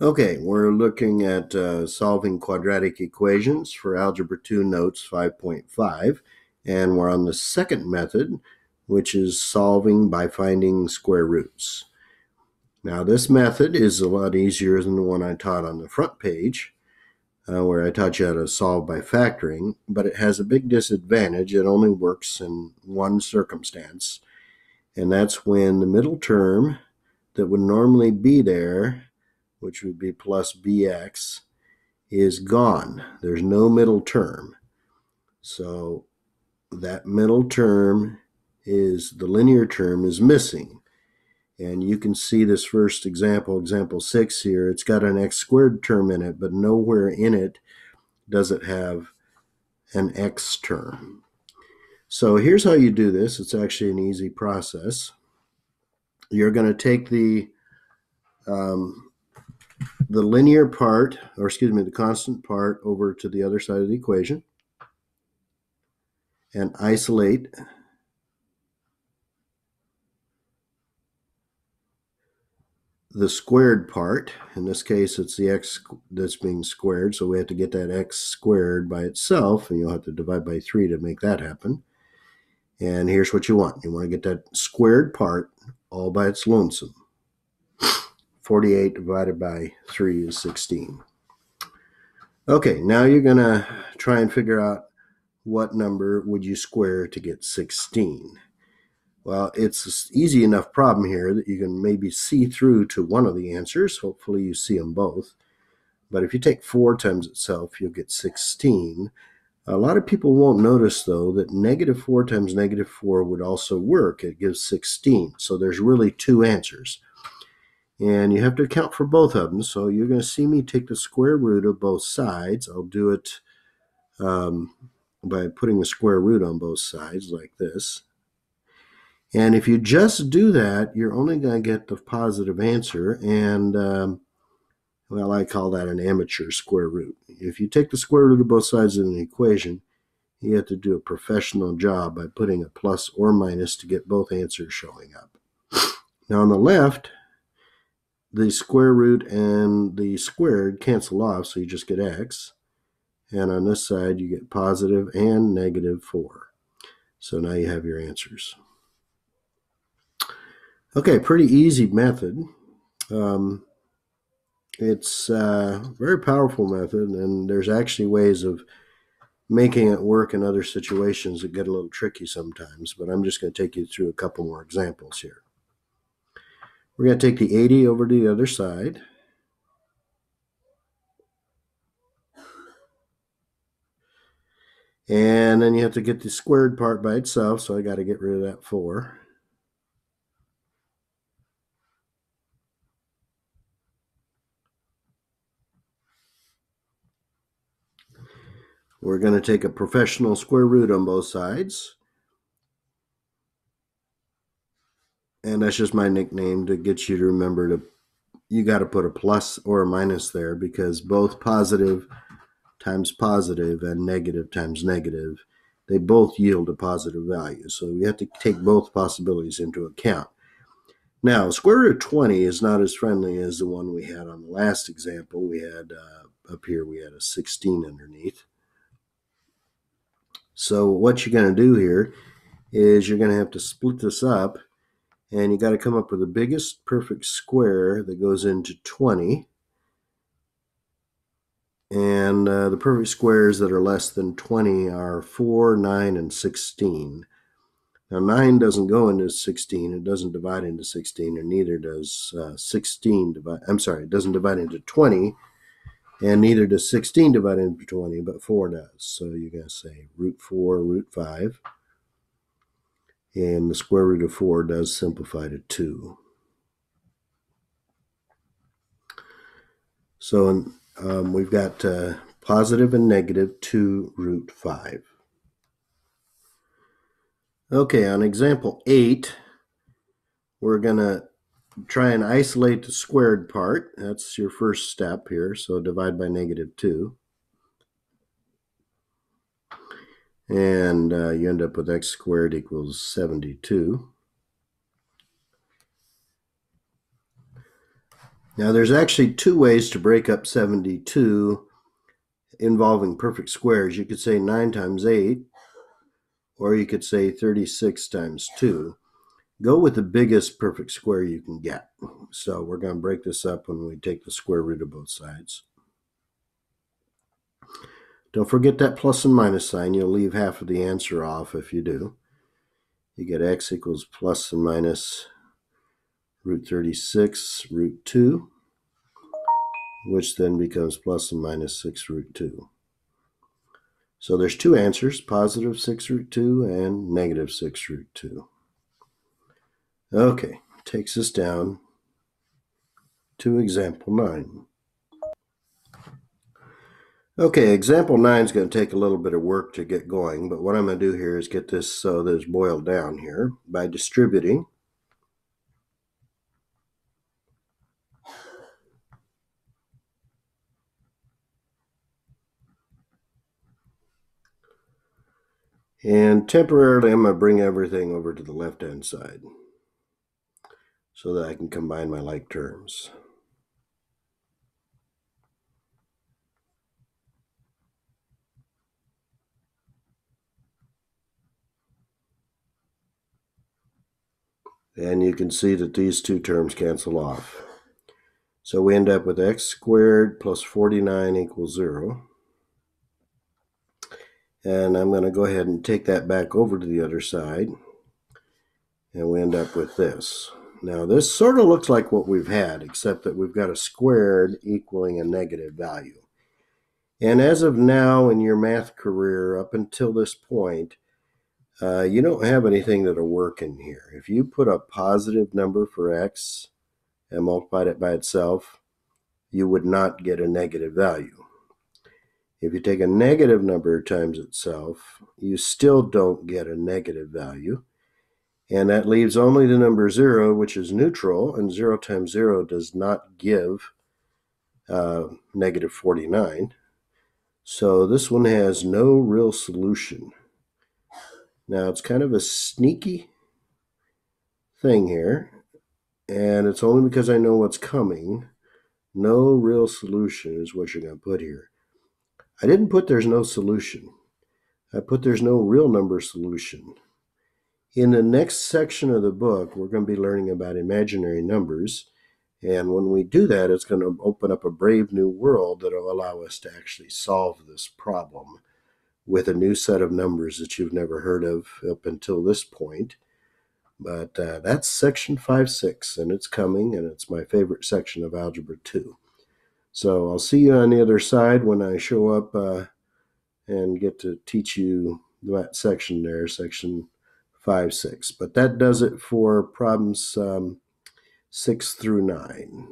Okay, we're looking at solving quadratic equations for Algebra 2 Notes 5.5, and we're on the second method, which is solving by finding square roots. Now, this method is a lot easier than the one I taught on the front page, where I taught you how to solve by factoring, but it has a big disadvantage. It only works in one circumstance, and that's when the middle term that would normally be there, which would be plus bx, is gone. There's no middle term. So that middle term is the linear term is missing. And you can see this first example 6 here. It's got an x squared term in it, but nowhere in it does it have an x term. So here's how you do this. It's actually an easy process. You're going to take the linear part, or excuse me, the constant part over to the other side of the equation and isolate the squared part. In this case, it's the x that's being squared, so we have to get that x squared by itself, and you'll have to divide by 3 to make that happen. And here's what you want. You want to get that squared part all by its lonesome. 48 divided by 3 is 16. Okay, now you're going to try and figure out what number would you square to get 16. Well, it's an easy enough problem here that you can maybe see through to one of the answers. Hopefully you see them both. But if you take 4 times itself, you'll get 16. A lot of people won't notice, though, that negative 4 times negative 4 would also work. It gives 16. So there's really two answers. And you have to account for both of them. So you're going to see me take the square root of both sides. I'll do it by putting the square root on both sides like this. And if you just do that, you're only going to get the positive answer. And, well, I call that an amateur square root. If you take the square root of both sides of an equation, you have to do a professional job by putting a plus or minus to get both answers showing up. Now, on the left, the square root and the squared cancel off, so you just get x. And on this side, you get positive and negative 4. So now you have your answers. Okay, pretty easy method. It's a very powerful method, and there's actually ways of making it work in other situations that get a little tricky sometimes, but I'm just going to take you through a couple more examples here. We're going to take the 80 over to the other side. And then you have to get the squared part by itself, so I got to get rid of that 4. We're going to take a professional square root on both sides. And that's just my nickname to get you to remember you got to put a plus or a minus there, because both positive times positive and negative times negative, they both yield a positive value. So we have to take both possibilities into account. Now, square root of 20 is not as friendly as the one we had on the last example. We had up here, we had a 16 underneath. So what you're going to do here is you're going to have to split this up, and you got to come up with the biggest perfect square that goes into 20. And the perfect squares that are less than 20 are 4, 9, and 16. Now, 9 doesn't go into 16. It doesn't divide into 16, and neither does 16 divide. I'm sorry, it doesn't divide into 20, and neither does 16 divide into 20, but 4 does. So you're going to say root 4, root 5. And the square root of 4 does simplify to 2. So we've got positive and negative 2 root 5. Okay, on example 8, we're going to try and isolate the squared part. That's your first step here. So divide by negative 2. And you end up with x squared equals 72. Now there's actually two ways to break up 72 involving perfect squares. You could say 9 times 8, or you could say 36 times 2. Go with the biggest perfect square you can get. So we're going to break this up when we take the square root of both sides. Don't forget that plus and minus sign. You'll leave half of the answer off if you do. You get x equals plus and minus root 36 root 2, which then becomes plus and minus 6 root 2. So there's two answers, positive 6 root 2 and negative 6 root 2. Okay, takes us down to example 9. Okay, example 9 is going to take a little bit of work to get going, but what I'm going to do here is get this so that it's boiled down here by distributing. And temporarily, I'm going to bring everything over to the left-hand side so that I can combine my like terms. And you can see that these two terms cancel off. So we end up with x squared plus 49 equals 0. And I'm going to go ahead and take that back over to the other side. And we end up with this. Now this sort of looks like what we've had, except that we've got a squared equaling a negative value. And as of now in your math career, up until this point, you don't have anything that'll work in here. If you put a positive number for x and multiplied it by itself, you would not get a negative value. If you take a negative number times itself, you still don't get a negative value. And that leaves only the number 0, which is neutral, and 0 times 0 does not give negative 49. So this one has no real solution. Now it's kind of a sneaky thing here, and it's only because I know what's coming. No real solution is what you're going to put here. I didn't put there's no solution. I put there's no real number solution. In the next section of the book, we're going to be learning about imaginary numbers. And when we do that, it's going to open up a brave new world that will allow us to actually solve this problem with a new set of numbers that you've never heard of up until this point. But that's section 5-6, and it's coming, and it's my favorite section of Algebra 2. So I'll see you on the other side when I show up and get to teach you that section there, section 5-6. But that does it for problems 6 through 9.